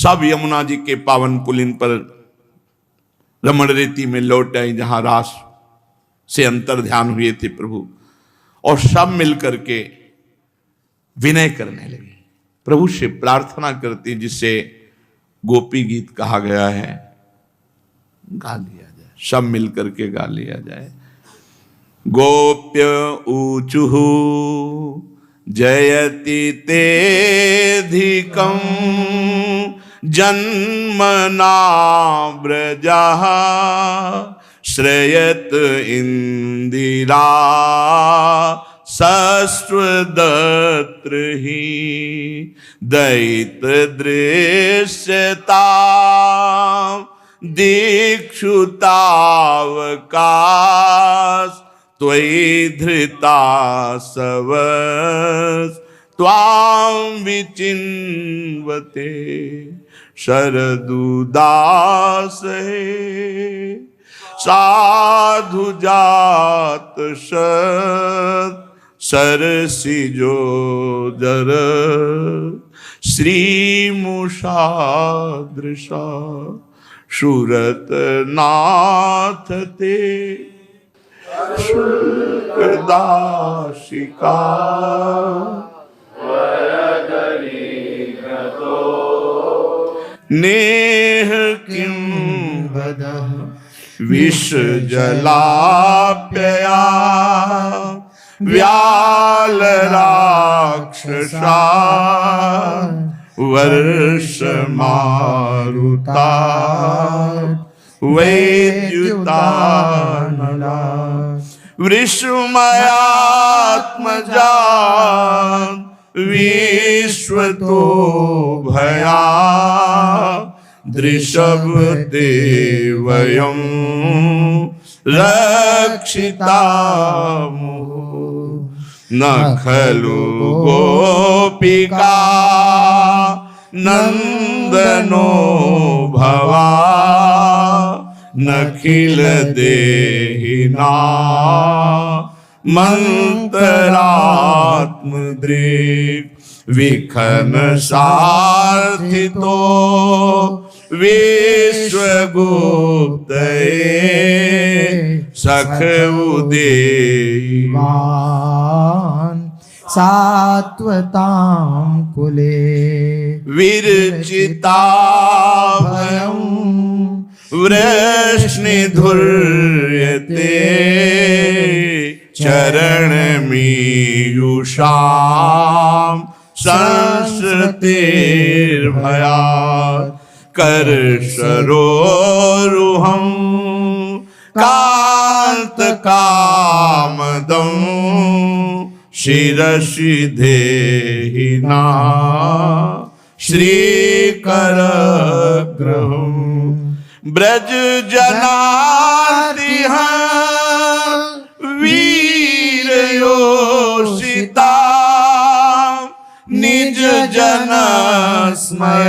सब यमुना जी के पावन पुलिन पर रमण रेती में लौट आए, जहां रास से अंतर ध्यान हुए थे प्रभु, और सब मिलकर के विनय करने लगे, प्रभु से प्रार्थना करती, जिससे गोपी गीत कहा गया है, गा लिया जाए, सब मिलकर के गा लिया जाए। गोप्य ऊचुः जयति तेधिकं जन्मना व्रजः श्रयत इंदिरा सस्वदत्र ही दयित दृश्यता दीक्षुतावकाश त्वयि धृता सवस त्वां विचिन्वते शरदुदास साधु जात सत सरसिजोदर श्रीमुषादृशा शूरत नाथ ते दाशिका नेह किं वदः विष जलाप्यया व्याल राक्षसा वर्ष मारुता वैद्युतानला वृषमयात्मजा विश्वतो भया दृशभ देवयं रक्षिता न खलु गोपिका नंदनो भवा नखिल देहिना मंतरात्मदृक् विखन सार्थितो विश्वगुप्तये सख उदेवान सात्वतां कुले विरचिता भयं वृष्णिधुर्यते चरणमीयुषां संसृतिर्भयात् करसरोरुहं कान्तकामदं शिरसि देहिना श्रीकरग्रहं ब्रज जनातिह वीरयोषिता निज जन स्मय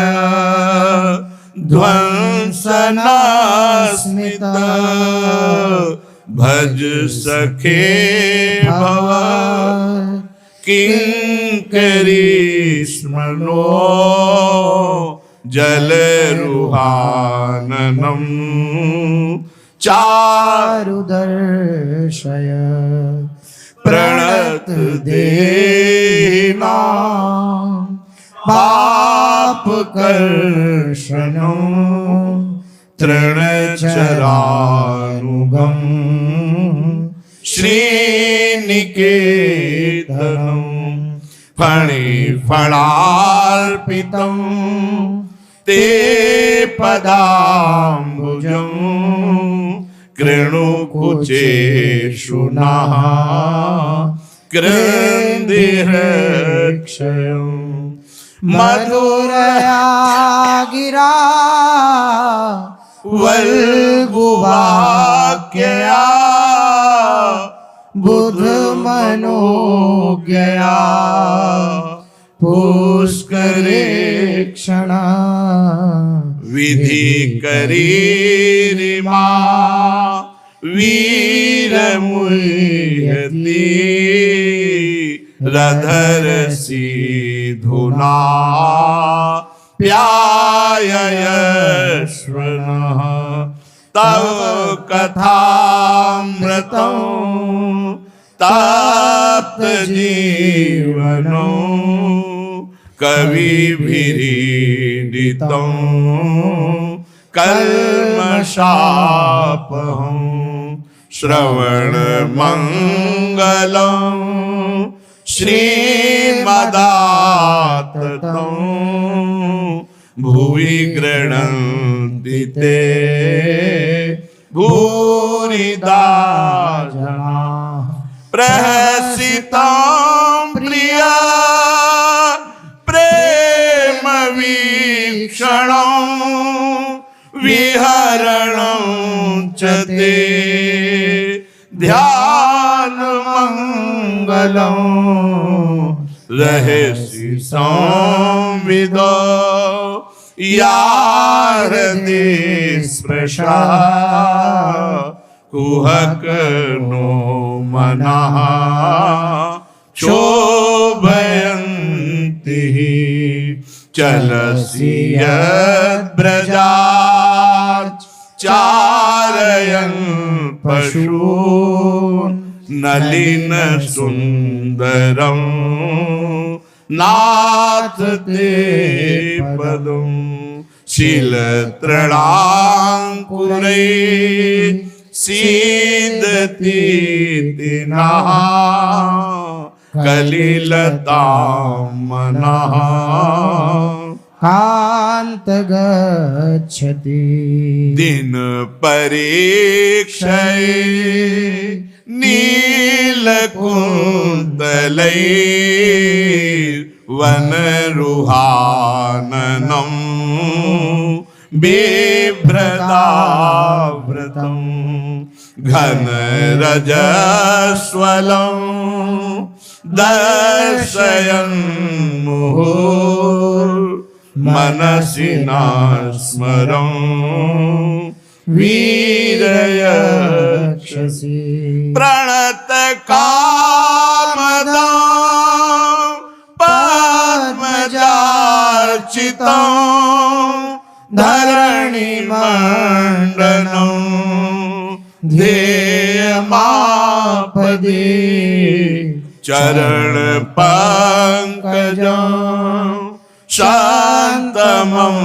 ध्वंसना स्मित भज सखे भव किंकरी स्मनो जलरुहाननम चारुदर्शय प्रणत देना पाप कर्षणो तृणचरानुगम श्रीनिकेतनं फणिफणार्पितं ते पदाम्बुजं कृणुकुचेषु नः कृन्दिरक्षयम् मधुरया गिरा वल्गुवाक्यया बुध मनोज्ञया पुष्करे क्षणा विधि करीरिमा वीरमुह्यति रधर सीधुना प्याययश्वनः तव कथामृतं तप्त जीवनो कविभिरीडितं कल्मषापहं श्रवणमङ्गलं श्रीमदाततं भुवि गृह्णन्ति ते भूरिदा जनाः प्रहसितं प्रिया प्रेम वीक्षणं विहरणं च ते ध्यानमङ्गलं रहसि संविदो या हृदि स्पृशा कुहक नो मनः क्षोभयन्ति चलसि यद्ब्रजात् चारयन् पशून् नलिन सुन्दरं नाथ ते पदं शीलतृणाङ्कुरै सीदति दिनः कलिलतां मनः कान्त गच्छति दिन परीक्षये नीलकुन्तलै वनरुहाननं बिभ्रतावृतं घनरजस्वलं दर्शयन् मुहुर्मनसि न स्मरं वीरयक्षसि प्रणतकामदं पद्मजार्चितं धरणिमण्डनं ध्येयमापदे चरणपङ्कजं शान्तमं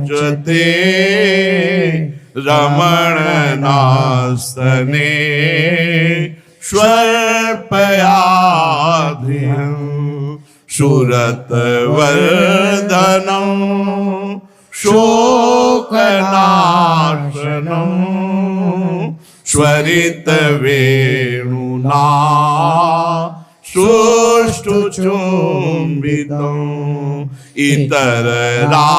च ते रमणनास्तने स्वल्पयाधियं सुरतवर्धनं शोकनाशनं स्वरितवेणुना सुष्ठुचुम्बितम् इतररागवे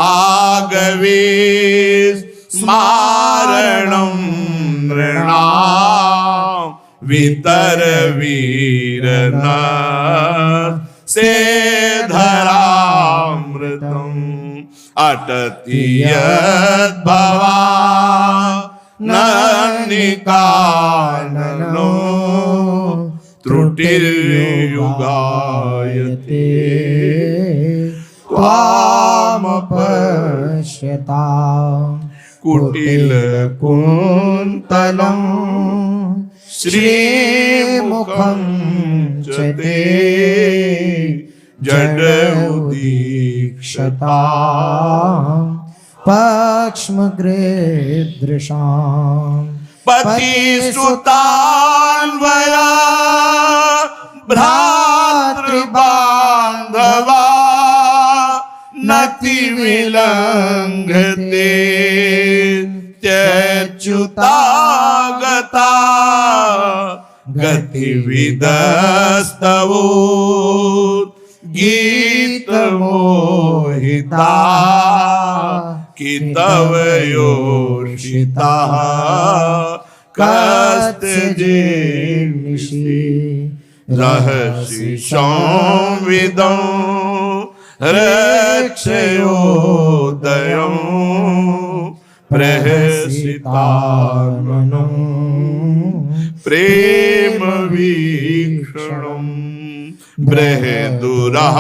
स्मारणं नृणां वितरवीरन सेधरामृतम् अटति यद्भवा नन्निकाननो त्रुटिर्युगायते त्वामपश्यताम् कुटिलकुन्तलं श्रीमुखं च ते जडोदीक्षताम् पक्ष्मगृदृशाम् पतिसुतान्वया भ्रातृबान्धवा नतिविलङ्घते त्यच्युता गता गतिविदस्तवो गीतमोहिता कि तव योषितः कस्तजिन्निषि रहसि संविदं रक्षयोदयं प्रहसितात्मनं प्रेमवीक्षणं बृहदुरः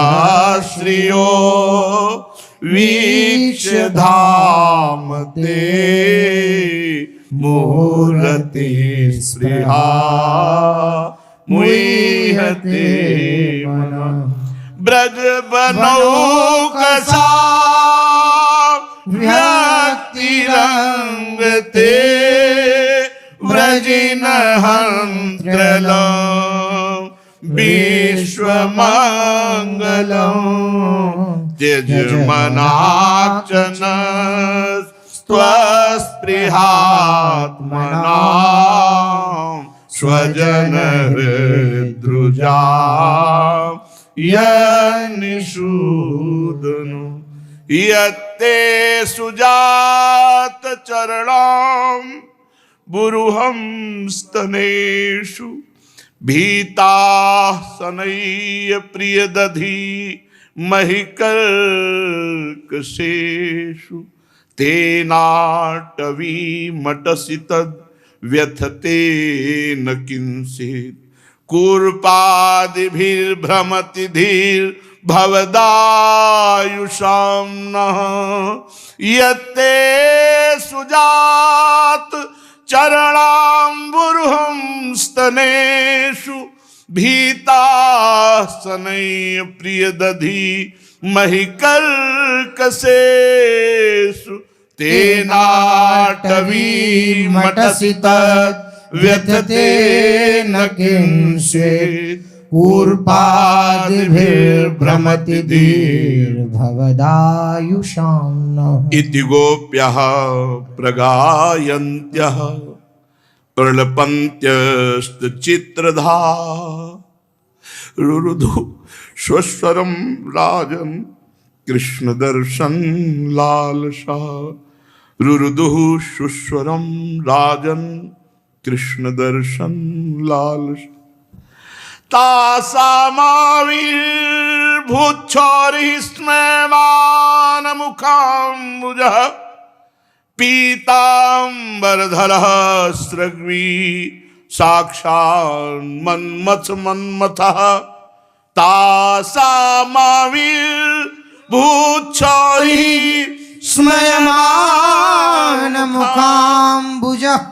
श्रियो वीक्षयन् ईश धाम ते मूर्ति स्पृहा मुह्यते मन ब्रज बनो कसा व्यक्ति रंग ते व्रजिन हंत्रल विश्व मंगलम त्यजमनाचन स्वस्पृहात्मना स्वजन हृद्रुजा यनिषूदनु यत्ते सुजात चरणं बुरुहं स्तनेषु भीता सनय्य प्रिय दधी महिकर्कशेषु तेनाटवी मटसि तद् व्यथते न किंचित् कूर्पादिभिर्भ्रमति धीर् भवदायुषां नः यत्ते सुजात चरणाम्बुरुहं स्तनेषु भीता सनय्य प्रिय दधी महिकर्कशेषु तेनाटवी मटसि तद् व्यथते न किंचित् कूर्पादिभिर्भ्रमति धीर्भवदायुषां नः इति गोप्यः प्रगायन्त्यः प्रलपन्त्यस्तचित्रधा रुरुधु स्वस्वरं राजन् कृष्ण दर्शन लालसा रुरुदुः सुस्वरं राजन् कृष्ण दर्शन लालसा तासामाविर्भूच्छौरिस्मयमान मुखाम्बुजः पीताम्बरधरः स्रग्वी साक्षान्मन्मथ मन्मथः स्मयमान मुखाम्बुजः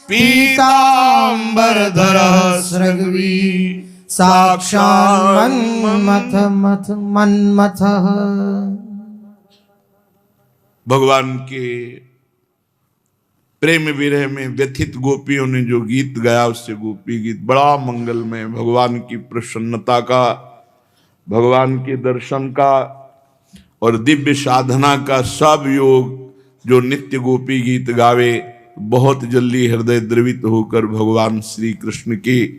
पीताम्बरधरः स्रग्वी साक्षान्मन्मथ मन्मथः। भगवान के प्रेम विरह में व्यथित गोपियों ने जो गीत गाया उससे गोपी गीत बड़ा मंगलमय, भगवान की प्रसन्नता का, भगवान के दर्शन का और दिव्य साधना का सब योग जो नित्य गोपी गीत गावे बहुत जल्दी हृदय द्रवित होकर भगवान श्री कृष्ण के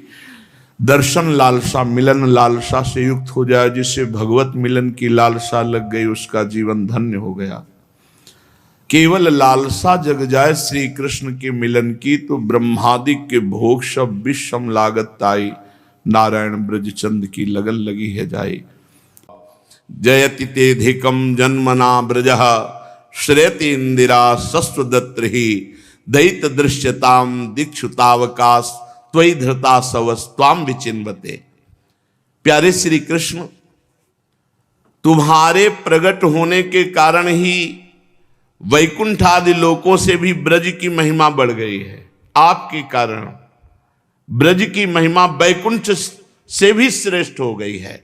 दर्शन लालसा मिलन लालसा से युक्त हो जाए। जिसे भगवत मिलन की लालसा लग गई उसका जीवन धन्य हो गया। केवल लालसा जग जाए श्री कृष्ण के मिलन की तो ब्रह्मादिक के भोग सब विषम लागत ताई, नारायण ब्रज चंद की लगन लगी है जाए। जयति तेधिकम जन्मना ब्रजः श्रेयति इंदिरा सस्वदत्रि दैत दृश्यताम दीक्षुतावकाश त्वयि धृता सवस त्वाम विचिन्वते। प्यारे श्री कृष्ण, तुम्हारे प्रकट होने के कारण ही वैकुंठ आदि लोकों से भी ब्रज की महिमा बढ़ गई है। आपके कारण ब्रज की महिमा वैकुंठ से भी श्रेष्ठ हो गई है।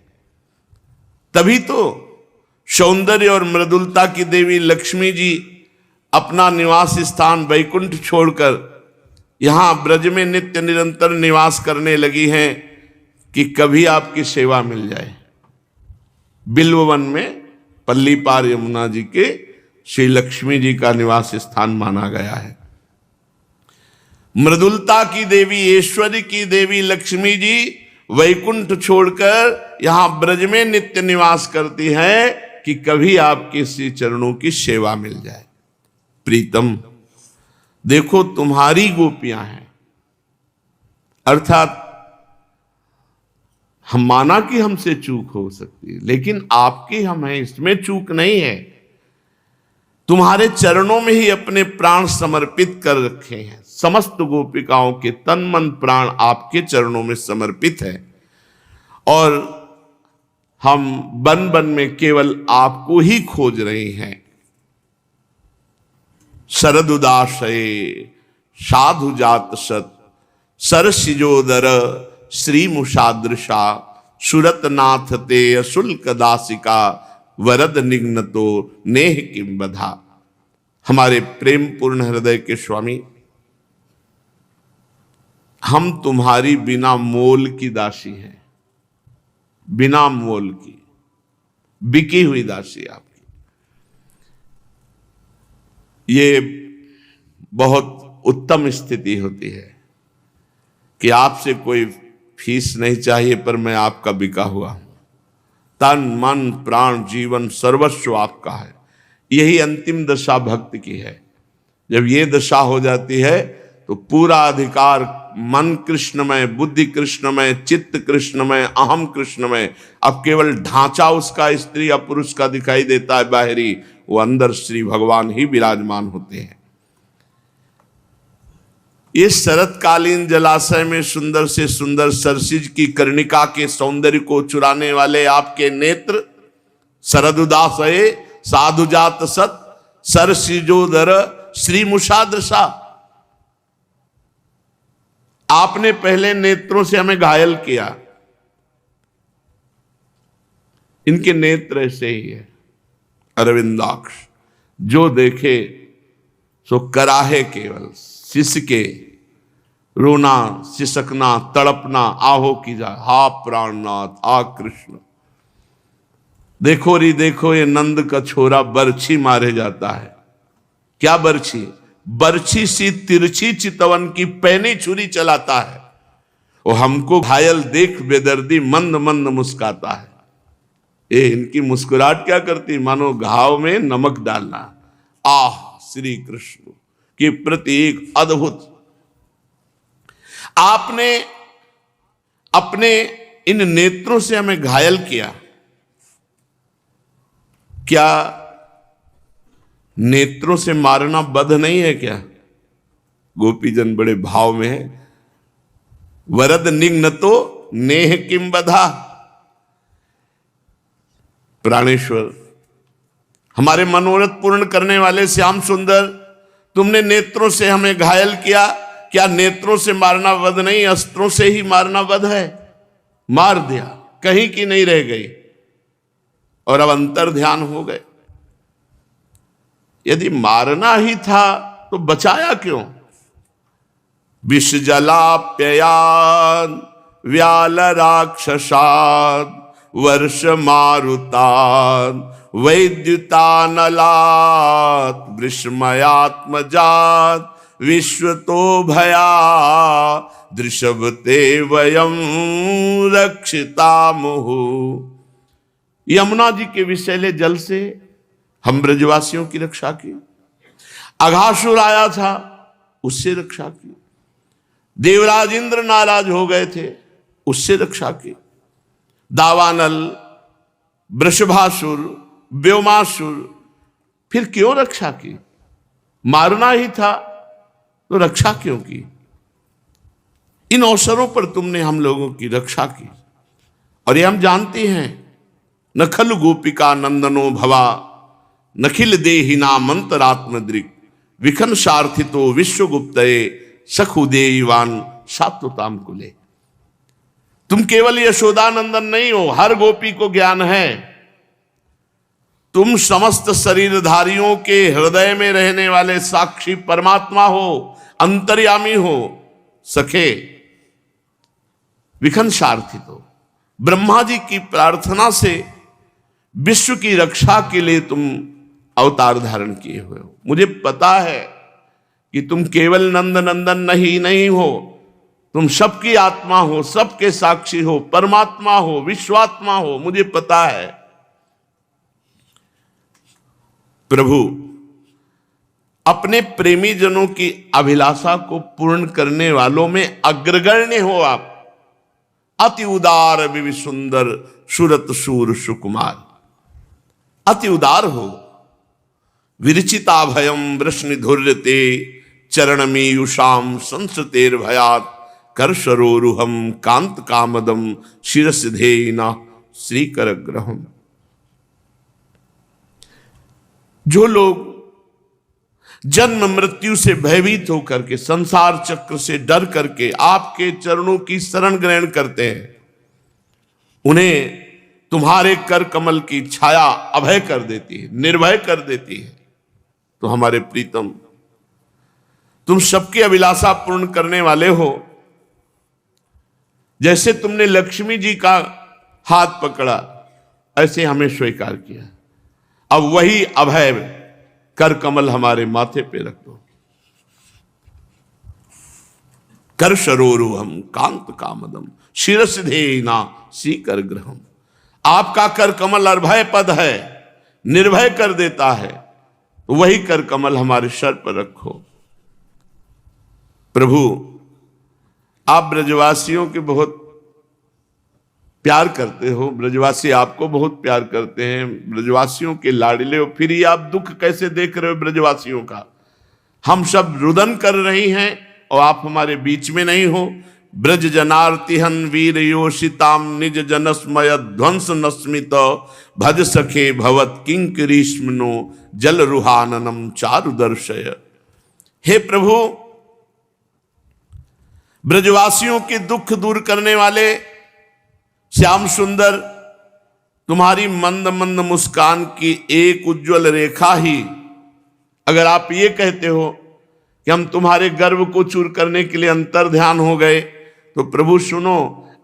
तभी तो सौंदर्य और मृदुलता की देवी लक्ष्मी जी अपना निवास स्थान वैकुंठ छोड़कर यहां ब्रज में नित्य निरंतर निवास करने लगी हैं कि कभी आपकी सेवा मिल जाए। बिल्ववन में पल्ली पार यमुना जी के श्री लक्ष्मी जी का निवास स्थान माना गया है। मृदुलता की देवी, ऐश्वर्य की देवी लक्ष्मी जी वैकुंठ छोड़कर यहां ब्रज में नित्य निवास करती है कि कभी आपके श्री चरणों की सेवा मिल जाए। प्रीतम, देखो तुम्हारी गोपियां हैं, अर्थात हम माना कि हमसे चूक हो सकती है, लेकिन आपकी हम हैं, इसमें चूक नहीं है। तुम्हारे चरणों में ही अपने प्राण समर्पित कर रखे हैं। समस्त गोपिकाओं के तन मन प्राण आपके चरणों में समर्पित है और हम बन बन में केवल आपको ही खोज रहे हैं। शरदुदाशये साधु जात सत सरसिजोदर श्रीमुषादृशा सुरतनाथ ते अशुल्क दासिका वरद निग्नतो नेह किम बधा। हमारे प्रेम पूर्ण हृदय के स्वामी, हम तुम्हारी बिना मोल की दासी हैं, बिना मोल की बिकी हुई दासी आपकी। ये बहुत उत्तम स्थिति होती है कि आपसे कोई फीस नहीं चाहिए, पर मैं आपका बिका हुआ हूं। तन मन प्राण जीवन सर्वस्व आपका है। यही अंतिम दशा भक्त की है। जब ये दशा हो जाती है तो पूरा अधिकार मन कृष्णमय, बुद्धि कृष्णमय, चित्त कृष्णमय, अहम कृष्णमय। अब केवल ढांचा उसका स्त्री या पुरुष का दिखाई देता है बाहरी, वो अंदर श्री भगवान ही विराजमान होते हैं। इस शरतकालीन जलाशय में सुंदर से सुंदर सरसिज की कर्णिका के सौंदर्य को चुराने वाले आपके नेत्र, शरदुदासये साधुजात सत सरसिजोदर श्रीमुषादृशा। आपने पहले नेत्रों से हमें घायल किया। इनके नेत्र ऐसे ही है, अरविंदाक्ष, जो देखे सो कराहे केवल, सिसके, रोना, सिसकना, तड़पना, आहो की जा, हा प्राणनाथ, हा कृष्ण। देखो री देखो, ये नंद का छोरा बरछी मारे जाता है। क्या बरछी? बरछी सी तिरछी चितवन की पैनी छुरी चलाता है। वो हमको घायल देख बेदर्दी मंद मंद मुस्काता है। ये इनकी मुस्कुराहट क्या करती? मानो घाव में नमक डालना। आह श्री कृष्ण के प्रति एक अद्भुत। आपने अपने इन नेत्रों से हमें घायल किया। क्या नेत्रों से मारना बध नहीं है क्या? गोपीजन बड़े भाव में है। वरद निग्न तो नेह किम बधा। प्राणेश्वर, हमारे मनोरथ पूर्ण करने वाले श्याम सुंदर, तुमने नेत्रों से हमें घायल किया। क्या नेत्रों से मारना वध नहीं, अस्त्रों से ही मारना वध है? मार दिया, कहीं की नहीं रह गई, और अब अंतर ध्यान हो गए। यदि मारना ही था तो बचाया क्यों? विष जलाप्ययान व्याल राक्षसान वर्ष मारुतान वैद्युतानलात विस्मयात्मजात विश्वतो भया दृशवते वयं रक्षिता मुहु। यमुना जी के विषैले जल से हम ब्रजवासियों की रक्षा की। अघासुर आया था, उससे रक्षा की। देवराज इंद्र नाराज हो गए थे, उससे रक्षा की। दावानल, वृषभासुर, व्योमासुर, फिर क्यों रक्षा की? मारना ही था तो रक्षा क्यों की? इन अवसरों पर तुमने हम लोगों की रक्षा की। और ये हम जानते हैं, नखल गोपिका नंदनो भवा नखिल देहिना मंतरात्मद्रिक विखन सार्थितो विश्वगुप्तये सखुदेवान सात्वताम कुले। तुम केवल यशोदानंदन नहीं हो, हर गोपी को ज्ञान है। तुम समस्त शरीरधारियों के हृदय में रहने वाले साक्षी परमात्मा हो, अंतर्यामी हो, सखे विखन सार्थितो। ब्रह्मा जी की प्रार्थना से विश्व की रक्षा के लिए तुम अवतार धारण किए हुए हो। मुझे पता है कि तुम केवल नंद नंदन नहीं हो, तुम सबकी आत्मा हो, सबके साक्षी हो, परमात्मा हो, विश्वात्मा हो, मुझे पता है। प्रभु, अपने प्रेमी जनों की अभिलाषा को पूर्ण करने वालों में अग्रगण्य हो आप। अति उदार विवि सुंदर सुरत शूर सुकुमार, अति उदार हो। विरचिता भयम वृष्णिधुर्यते चरणमीयुषाम संसतेर भयात करशरोरुहम कांत कामदम शिरसिधेना श्रीकरग्रहम। जो लोग जन्म मृत्यु से भयभीत होकर के, संसार चक्र से डर करके आपके चरणों की शरण ग्रहण करते हैं, उन्हें तुम्हारे कर कमल की छाया अभय कर देती है, निर्भय कर देती है। तो हमारे प्रीतम, तुम सबकी अभिलाषा पूर्ण करने वाले हो। जैसे तुमने लक्ष्मी जी का हाथ पकड़ा, ऐसे हमें स्वीकार किया। अब वही अभय कर कमल हमारे माथे पे रख दो। कर सरोरुहम कांत कामदम शिरसिधेना सीकर ग्रहम। आपका कर कमल अभय पद है, निर्भय कर देता है, तो वही कर कमल हमारे सर पर रखो। प्रभु, आप ब्रजवासियों के बहुत प्यार करते हो, ब्रजवासी आपको बहुत प्यार करते हैं, ब्रजवासियों के लाडले हो, फिर ये आप दुख कैसे देख रहे हो ब्रजवासियों का? हम सब रुदन कर रही हैं और आप हमारे बीच में नहीं हो। ब्रज जनार्तिहन वीर योषिताम निज जनस्मय ध्वंस नस्मित भज सखे भवत किंकरीष्मनो जल रुहाननम चारु दर्शय। हे प्रभु, ब्रजवासियों के दुख दूर करने वाले श्याम सुंदर, तुम्हारी मंद मंद मुस्कान की एक उज्जवल रेखा ही, अगर आप ये कहते हो कि हम तुम्हारे गर्व को चूर करने के लिए अंतर ध्यान हो गए, तो प्रभु सुनो,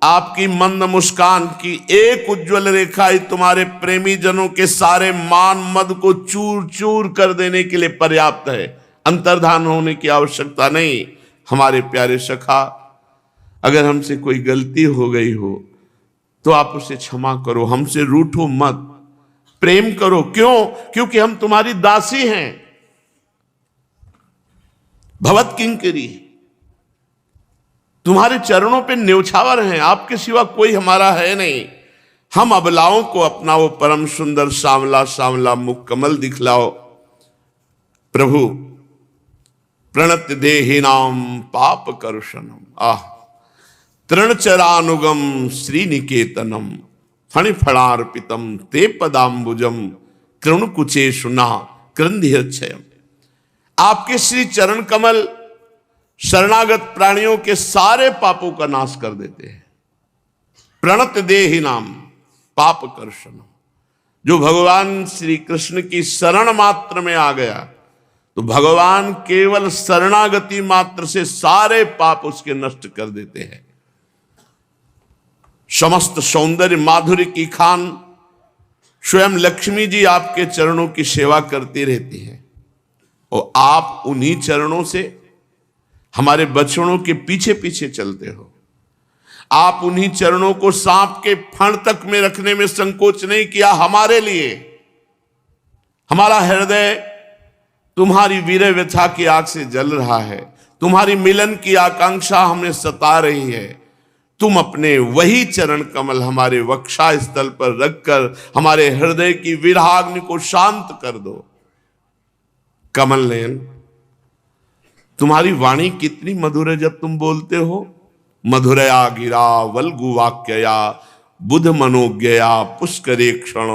आपकी मंद मुस्कान की एक उज्जवल रेखा ही तुम्हारे प्रेमी जनों के सारे मान मद को चूर चूर कर देने के लिए पर्याप्त है। अंतर्धान होने की आवश्यकता नहीं। हमारे प्यारे सखा, अगर हमसे कोई गलती हो गई हो तो आप उसे क्षमा करो, हमसे रूठो मत, प्रेम करो। क्यों? क्योंकि हम तुम्हारी दासी हैं, भवत किंकरी, तुम्हारे चरणों पे न्योछावर हैं, आपके सिवा कोई हमारा है नहीं। हम अबलाओं को अपना वो परम सुंदर सांवला सांवला मुख कमल दिखलाओ। प्रभु, प्रणत देहिनाम पाप करुषणम, आह तृणचरानुगम श्रीनिकेतनम फणिफणार्पितम ते पदाम्बुजम कृणकुचे सुना क्रंधियक्षयम। आपके श्री चरण कमल शरणागत प्राणियों के सारे पापों का नाश कर देते हैं। प्रणत देहि नाम पाप कर्षणम। जो भगवान श्री कृष्ण की शरण मात्र में आ गया, तो भगवान केवल शरणागति मात्र से सारे पाप उसके नष्ट कर देते हैं। समस्त सौंदर्य माधुर्य की खान स्वयं लक्ष्मी जी आपके चरणों की सेवा करती रहती है, और आप उन्हीं चरणों से हमारे बचड़ों के पीछे पीछे चलते हो। आप उन्हीं चरणों को सांप के फण तक में रखने में संकोच नहीं किया हमारे लिए। हमारा हृदय तुम्हारी वीर व्यथा की आग से जल रहा है, तुम्हारी मिलन की आकांक्षा हमें सता रही है। तुम अपने वही चरण कमल हमारे वक्षा स्थल पर रखकर हमारे हृदय की विरहाग्नि को शांत कर दो। कमल नयन, तुम्हारी वाणी कितनी मधुर है जब तुम बोलते हो। मधुरया गिरा वल्गु वाक्यया बुध मनोज्ञया पुष्करे क्षण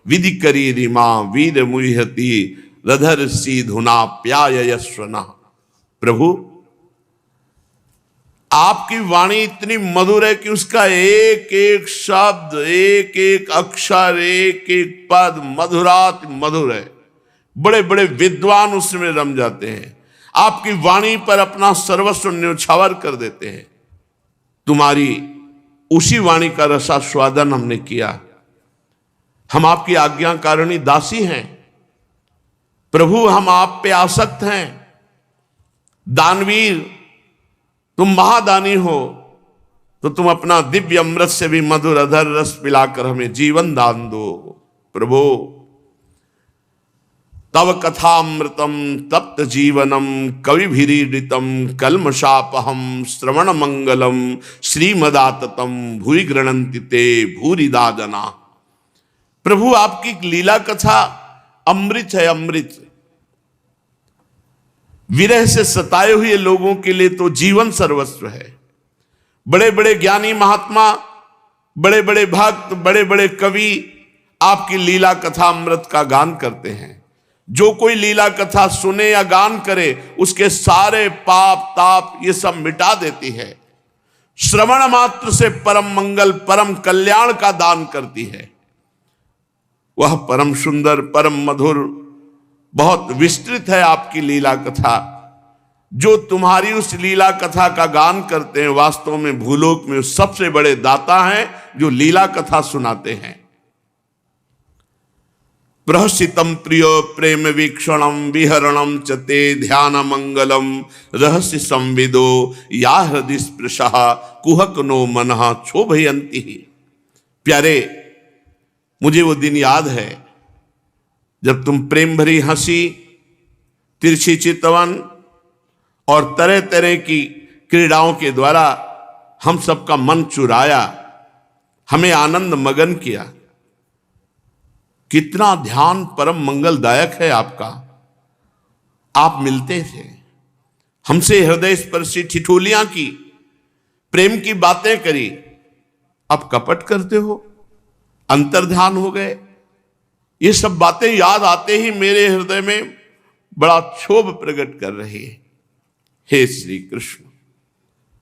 विधि करी रिमा वीर मुहति रधर सी धुना प्यायस्वना। प्रभु, आपकी वाणी इतनी मधुर है कि उसका एक एक शब्द, एक एक अक्षर, एक एक पद मधुरात मधुर है। बड़े बड़े विद्वान उसमें रम जाते हैं, आपकी वाणी पर अपना सर्वस्व न्योछावर कर देते हैं। तुम्हारी उसी वाणी का रसास्वादन हमने किया। हम आपकी आज्ञाकारिणी दासी हैं। प्रभु, हम आप पे आसक्त हैं। दानवीर, तुम महादानी हो, तो तुम अपना दिव्य अमृत से भी मधुर अधर रस पिलाकर हमें जीवन दान दो। प्रभु, तव कथामृतम तप्त जीवनम कविभिरीडितम कल्मषापहम श्रवण मंगलम श्रीमदाततम भूरि गृणन्ति ते भूरिदा जना। प्रभु, आपकी लीला कथा अमृत है, अमृत। विरह से सताए हुए लोगों के लिए तो जीवन सर्वस्व है। बड़े बड़े ज्ञानी महात्मा, बड़े बड़े भक्त, बड़े बड़े कवि आपकी लीला कथा अमृत का गान करते हैं। जो कोई लीला कथा सुने या गान करे उसके सारे पाप ताप ये सब मिटा देती है। श्रवण मात्र से परम मंगल परम कल्याण का दान करती है। वह परम सुंदर परम मधुर बहुत विस्तृत है आपकी लीला कथा। जो तुम्हारी उस लीला कथा का गान करते हैं वास्तव में भूलोक में सबसे बड़े दाता हैं जो लीला कथा सुनाते हैं। प्रहसितम प्रियो प्रेम वीक्षणम विहरणम चते ध्यान मंगलम रहस्य संविदो या हृदय स्पृशा कुहक नो मनः क्षोभयंती। प्यारे, मुझे वो दिन याद है जब तुम प्रेम भरी हंसी, तिरछी चितवन और तरह तरह की क्रीड़ाओं के द्वारा हम सबका मन चुराया, हमें आनंद मगन किया। कितना ध्यान परम मंगलदायक है आपका। आप मिलते थे, हमसे हृदय स्पर्शी ठिठोलियां की, प्रेम की बातें करी। अब कपट करते हो, अंतर्ध्यान हो गए। ये सब बातें याद आते ही मेरे हृदय में बड़ा क्षोभ प्रकट कर रही है। हे श्री कृष्ण,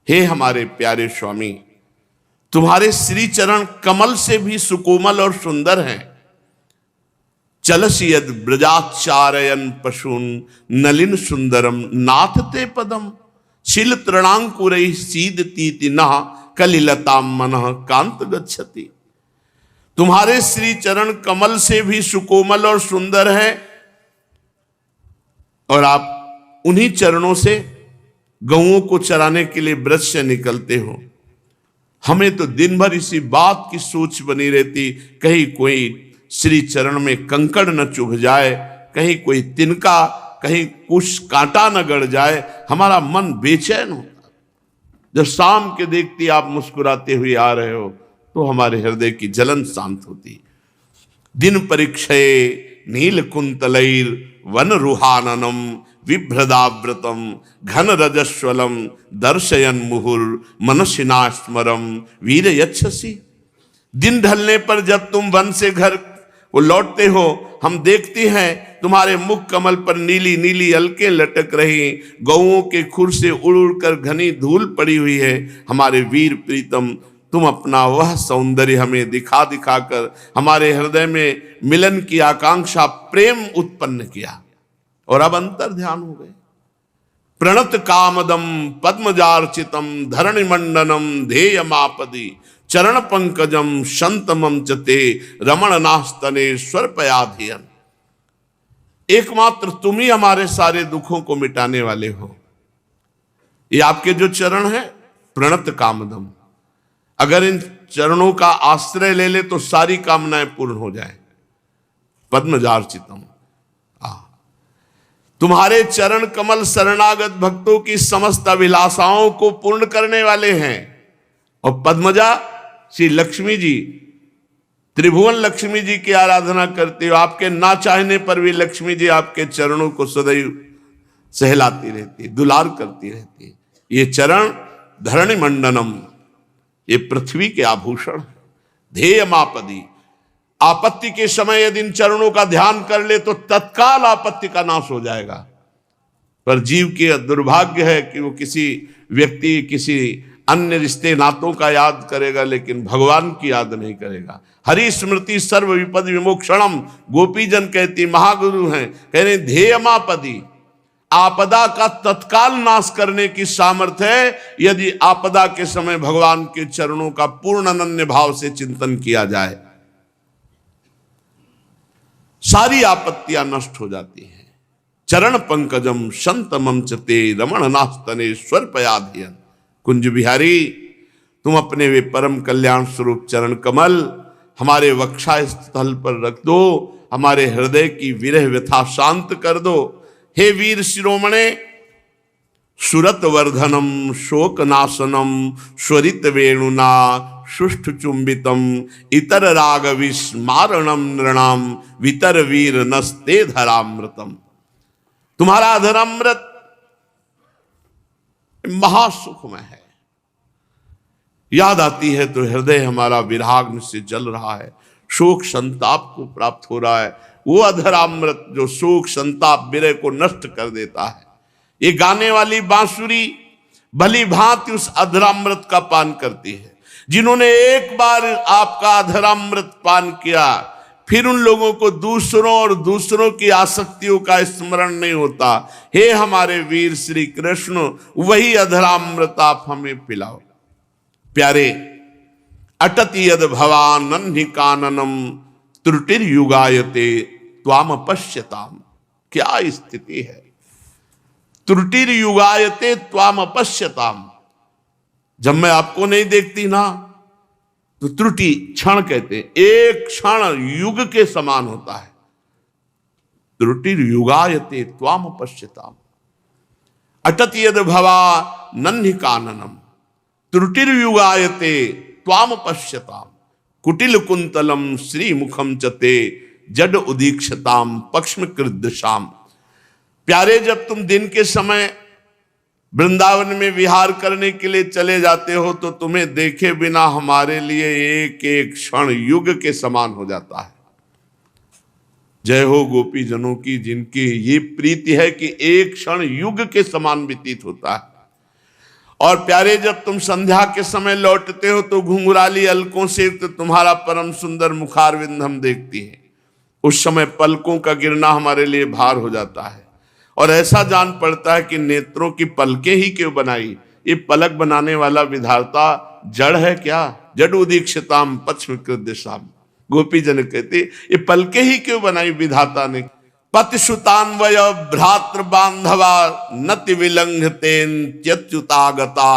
हे हमारे प्यारे स्वामी, तुम्हारे श्री चरण कमल से भी सुकोमल और सुंदर हैं। चलसि यद ब्रजाचारयन पशून नलिन सुंदरम नाथ ते पदम शिल तृणांकुरैः सीदतीति नः कलिलतां मनः कांत गच्छति। तुम्हारे श्री चरण कमल से भी सुकोमल और सुंदर है और आप उन्हीं चरणों से गौओं को चराने के लिए ब्रज से निकलते हो। हमें तो दिन भर इसी बात की सोच बनी रहती, कहीं कोई श्री चरण में कंकड़ न चुभ जाए, कहीं कोई तिनका, कहीं कुछ कांटा न गड़ जाए। हमारा मन बेचैन होता। जब शाम के देखती आप मुस्कुराते हुए आ रहे हो तो हमारे हृदय की जलन शांत होती। दिन परीक्षये नील कुंतलैर वन रुहाननम विभ्रदाव्रतम घन रजस्वलम दर्शयन मुहुर मनसिना स्मरम वीर यच्छसि। दिन ढलने पर जब तुम वन से घर वो लौटते हो, हम देखते हैं तुम्हारे मुख कमल पर नीली नीली अलकें लटक रही, गौओं के खुर से उड़ उड़ कर घनी धूल पड़ी हुई है। हमारे वीर प्रीतम, तुम अपना वह सौंदर्य हमें दिखा दिखा कर हमारे हृदय में मिलन की आकांक्षा प्रेम उत्पन्न किया और अब अंतर ध्यान हो गए। प्रणत कामदम पद्मजार्चितम धरणि मंडनम ध्येयमापदी चरण पंकजम शंतमम चते रमण नास्तने स्वरपयाधियन। एकमात्र तुम ही हमारे सारे दुखों को मिटाने वाले हो। ये आपके जो चरण हैं प्रणत कामदम, अगर इन चरणों का आश्रय ले ले तो सारी कामनाएं पूर्ण हो जाए। पद्मजार्चितम, तुम्हारे चरण कमल शरणागत भक्तों की समस्त अभिलाषाओं को पूर्ण करने वाले हैं। और पद्मजा श्री लक्ष्मी जी, त्रिभुवन लक्ष्मी जी की आराधना करते हो। आपके ना चाहने पर भी लक्ष्मी जी आपके चरणों को सदैव सहलाती रहती, दुलार करती रहती। ये चरण धरणि मंडनम, ये पृथ्वी के आभूषण, ध्येयमापदी। आपत्ति के समय यदि इन चरणों का ध्येय कर ले तो तत्काल आपत्ति का नाश हो जाएगा। पर जीव के दुर्भाग्य है कि वो किसी व्यक्ति, किसी अन्य रिश्ते नातों का याद करेगा लेकिन भगवान की याद नहीं करेगा। हरि स्मृति सर्व विपद विमोक्षणम, गोपीजन कहती, महागुरु हैं, कह रहे ध्येयमापदी, आपदा का तत्काल नाश करने की सामर्थ्य है यदि आपदा के समय भगवान के चरणों का पूर्ण अनन्य भाव से चिंतन किया जाए। सारी आपत्तियां नष्ट हो जाती हैं। चरण पंकजम शंतमम चते रमण नास्तने स्वरपयाधियन। कुंज बिहारी, तुम अपने वे परम कल्याण स्वरूप चरण कमल हमारे वक्षा स्थल पर रख दो, हमारे हृदय की विरह व्यथा शांत कर दो। हे वीर शिरोमणे, सुरत वर्धनम शोक नाशनम स्वरित वेणुना सुष्ठ चुंबितम इतर राग विस्मारणम नृणाम वितर वीर नस्ते धरामृतम। तुम्हारा धरामृत महासुखमय है। याद आती है तो हृदय हमारा विराग से जल रहा है, शोक संताप को प्राप्त हो रहा है। वो अधरामृत जो शोक संताप विरह को नष्ट कर देता है। ये गाने वाली बांसुरी भली भांति उस अधरामृत का पान करती है। जिन्होंने एक बार आपका अधरामृत पान किया, फिर उन लोगों को दूसरों और दूसरों की आसक्तियों का स्मरण नहीं होता। हे हमारे वीर श्री कृष्ण, वही अधरामृत आप हमें पिलाओ। प्यारे, अटति यद भवानन्हि काननम त्रुटिर युगायते त्वाम पश्यताम। क्या स्थिति है। त्रुटिर युगायते त्वाम पश्यताम। जब मैं आपको नहीं देखती ना तो त्रुटि क्षण कहते हैं, एक क्षण युग के समान होता है। त्रुटिर युगायते त्वाम पश्यताम। अटति यद भवानन्हि काननम त्रुटिर युगायते त्वाम पश्यताम। कुटिल कुंतलम श्री मुखम चते जड उदीक्षताम पक्ष्म कृदशाम। प्यारे, जब तुम दिन के समय वृंदावन में विहार करने के लिए चले जाते हो तो तुम्हें देखे बिना हमारे लिए एक एक क्षण युग के समान हो जाता है। जय हो गोपी जनों की, जिनकी ये प्रीति है कि एक क्षण युग के समान व्यतीत होता है। और प्यारे, जब तुम संध्या के समय लौटते हो तो घुंघराली अलकों से युक्त तुम्हारा परम सुंदर मुखारविंद हम देखती हैं। उस समय पलकों का गिरना हमारे लिए भार हो जाता है और ऐसा जान पड़ता है कि नेत्रों की पलकें ही क्यों बनाई। ये पलक बनाने वाला विधाता जड़ है क्या। जड़ उदीक्षताम पक्ष्म कृदशाम। गोपी जन कहते ये पलकें ही क्यों बनाई विधाता ने। पतिसुतान्वय भ्रातृ बांधवा नति विलंघतेन त्यच्युतागता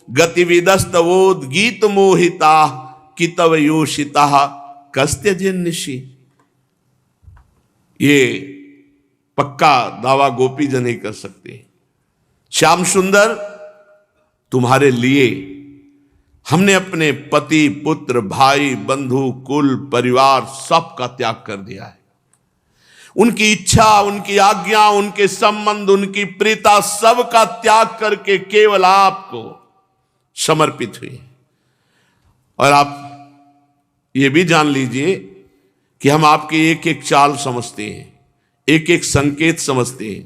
गतिविदस्तवोद गीत मोहिता कितव योषिता कस्त्यजिन निशि। ये पक्का दावा गोपी जन ही कर सकते। श्याम सुंदर, तुम्हारे लिए हमने अपने पति पुत्र भाई बंधु कुल परिवार सब का त्याग कर दिया है। उनकी इच्छा, उनकी आज्ञा, उनके संबंध, उनकी प्रीता, सब का त्याग करके केवल आपको समर्पित हुई। और आप ये भी जान लीजिए कि हम आपकी एक एक चाल समझते हैं, एक एक संकेत समझते हैं।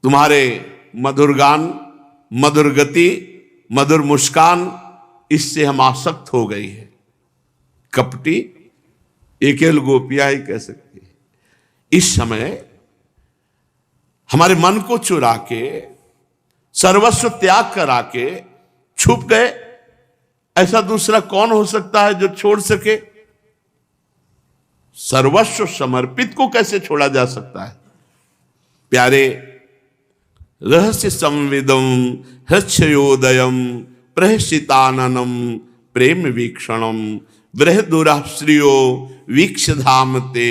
तुम्हारे मधुर गान, मधुर गति, मधुर मुस्कान, इससे हम आसक्त हो गई है। कपटी एक केवल गोपियां ही कह सकती है। इस समय हमारे मन को चुरा के, सर्वस्व त्याग करा के छुप गए। ऐसा दूसरा कौन हो सकता है जो छोड़ सके। सर्वस्व समर्पित को कैसे छोड़ा जा सकता है। प्यारे, रहस्य संविदम हृच्छयोदयम प्रहसिताननम प्रेम वीक्षणम बृहदुराश्रियो वीक्षधामते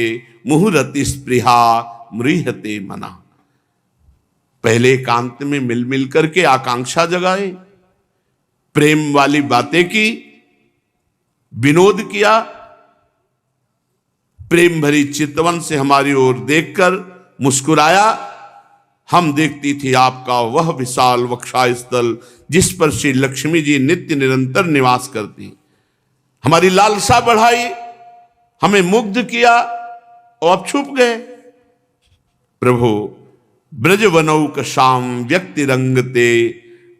मुहुरति स्पृहा मृहते मना। पहले एकांत में मिल मिल करके आकांक्षा जगाए, प्रेम वाली बातें की, विनोद किया। प्रेम भरी चितवन से हमारी ओर देखकर मुस्कुराया। हम देखती थी आपका वह विशाल वक्षस्थल जिस पर श्री लक्ष्मी जी नित्य निरंतर निवास करती। हमारी लालसा बढ़ाई, हमें मुग्ध किया और अब छुप गए। प्रभु, ब्रज वनौक शाम व्यक्ति रंगते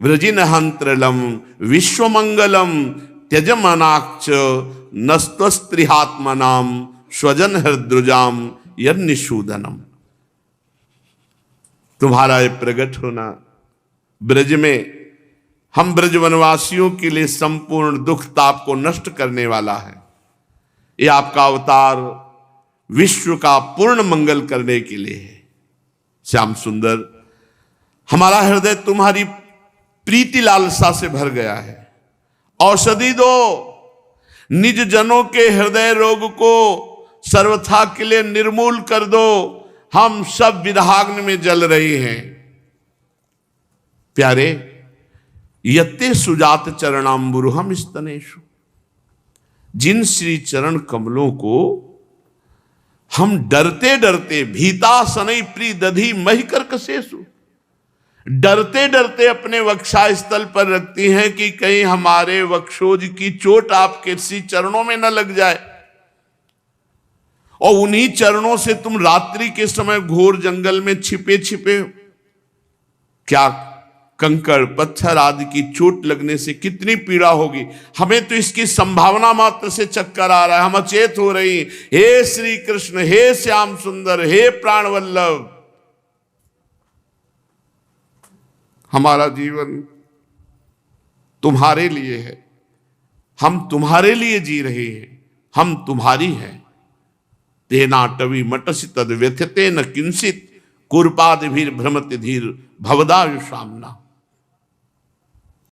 व्रजिन हंत्रलम विश्वमंगलम त्यजमनाक्ष नस्त्वस्त्रिहात्मनाम स्वजन हृद्रुजाम यन्निशूदनम। तुम्हारा ये प्रकट होना ब्रज में हम ब्रज वनवासियों के लिए संपूर्ण दुख ताप को नष्ट करने वाला है। ये आपका अवतार विश्व का पूर्ण मंगल करने के लिए है। श्याम सुंदर, हमारा हृदय तुम्हारी प्रीति लालसा से भर गया है। औषधि दो, निज जनों के हृदय रोग को सर्वथा के लिए निर्मूल कर दो। हम सब विरहाग्नि में जल रहे हैं। प्यारे, यत्ते सुजात चरणाम्बुरुहम स्तनेषु। जिन श्री चरण कमलों को हम डरते डरते भीता सनई प्री दधी मही कर्कशेषु, डरते डरते अपने वक्षा स्थल पर रखती हैं कि कहीं हमारे वक्षोज की चोट आपके श्री चरणों में न लग जाए। और उन्हीं चरणों से तुम रात्रि के समय घोर जंगल में छिपे छिपे, क्या कंकड़ पत्थर आदि की चोट लगने से कितनी पीड़ा होगी। हमें तो इसकी संभावना मात्र से चक्कर आ रहा है, हम अचेत हो रही। हे श्री कृष्ण, हे श्याम सुंदर, हे प्राण वल्लभ, हमारा जीवन तुम्हारे लिए है, हम तुम्हारे लिए जी रहे हैं, हम तुम्हारी हैं। तेनाटवी मटसि तद व्यथते न किंचित कुरपादिभिर भ्रमति धीर भवदायु सामना।